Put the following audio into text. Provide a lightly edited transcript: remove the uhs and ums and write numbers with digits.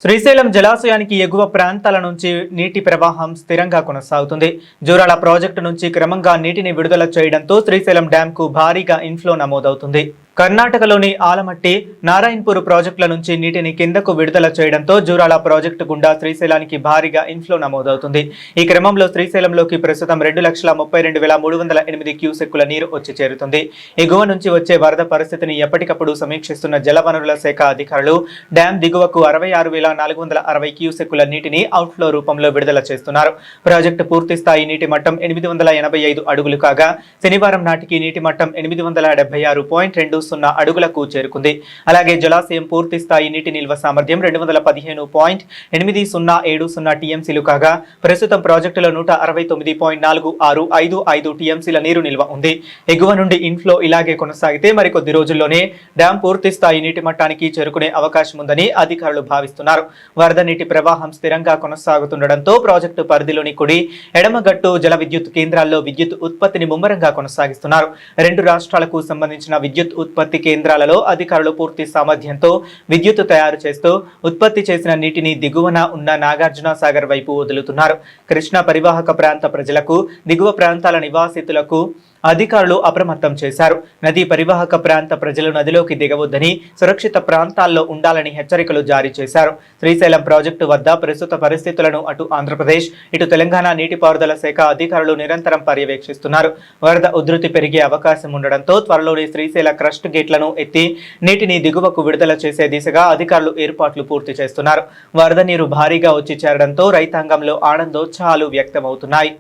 శ్రీశైలం జలాశయానికి ఎగువ ప్రాంతాల నుంచి నీటి ప్రవాహం స్థిరంగా కొనసాగుతుంది. జూరాల ప్రాజెక్టు నుంచి క్రమంగా నీటిని విడుదల చేయడంతో శ్రీశైలం డ్యాంకు భారీగా ఇన్ఫ్లో నమోదవుతుంది. కర్ణాటకలోని ఆలమట్టి, నారాయణపూర్ ప్రాజెక్టుల నుంచి నీటిని కిందకు విడుదల చేయడంతో జూరాల ప్రాజెక్టు గుండా శ్రీశైలానికి భారీగా ఇన్ఫ్లో నమోదవుతుంది. ఈ క్రమంలో శ్రీశైలంలోకి ప్రస్తుతం 2,32,308 క్యూసెక్కుల నీరు వచ్చి చేరుతుంది. ఎగువ నుంచి వచ్చే వరద పరిస్థితిని ఎప్పటికప్పుడు సమీక్షిస్తున్న జలవనరుల శాఖ అధికారులు డ్యాం దిగువకు 66,460 క్యూసెక్కుల నీటిని అవుట్ఫ్లో రూపంలో విడుదల చేస్తున్నారు. ప్రాజెక్టు పూర్తి స్థాయి నీటి మట్టం 885 అడుగులు కాగా శనివారం నాటికి నీటి మట్టం 876.20 అడుగులకు చేరుకుంది. అలాగే జలాశయం పూర్తి స్థాయి నీటి నిల్వ సామర్థ్యం 215.8070 టీఎంసీలు కాగా ప్రస్తుతం ప్రాజెక్టులో 169.4655 టీఎంసీల నీరు నిల్వ ఉంది. ఎగువ నుండి ఇన్ఫ్లో ఇలాగే కొనసాగితే మరికొద్ది రోజుల్లోనే డ్యాం పూర్తి స్థాయి నీటి మట్టానికి చేరుకునే అవకాశం ఉందని అధికారులు భావిస్తున్నారు. వరద నీటి ప్రవాహం స్థిరంగా కొనసాగుతుండటంతో ప్రాజెక్టు పరిధిలోని కుడి, ఎడమగట్టు జల విద్యుత్ కేంద్రాల్లో విద్యుత్ ఉత్పత్తిని ముమ్మరంగా కొనసాగిస్తున్నారు. రెండు రాష్ట్రాలకు సంబంధించిన విద్యుత్ ఉత్పత్తి కేంద్రాలలో అధికారులు పూర్తి సామర్థ్యంతో విద్యుత్ తయారు చేస్తూ ఉత్పత్తి చేసిన నీటిని దిగువన ఉన్న నాగార్జున సాగర్ వైపు వదులుతున్నారు. కృష్ణా పరివాహక ప్రాంత ప్రజలకు, దిగువ ప్రాంతాల నివాసితులకు అధికారులు అప్రమత్తం చేశారు. నదీ పరివాహక ప్రాంత ప్రజలు నదిలోకి దిగవద్దని, సురక్షిత ప్రాంతాల్లో ఉండాలని హెచ్చరికలు జారీ చేశారు. శ్రీశైలం ప్రాజెక్టు వద్ద ప్రస్తుత పరిస్థితులను అటు ఆంధ్రప్రదేశ్, ఇటు తెలంగాణ నీటిపారుదల శాఖ అధికారులు నిరంతరం పర్యవేక్షిస్తున్నారు. వరద ఉధృతి పెరిగే అవకాశం ఉండడంతో త్వరలోనే శ్రీశైల క్రస్ట్ గేట్లను ఎత్తి నీటిని దిగువకు విడుదల చేసే దిశగా అధికారులు ఏర్పాట్లు పూర్తి చేస్తున్నారు. వరద నీరు భారీగా వచ్చి చేరడంతో రైతాంగంలో ఆనందోత్సాహాలు వ్యక్తమవుతున్నాయి.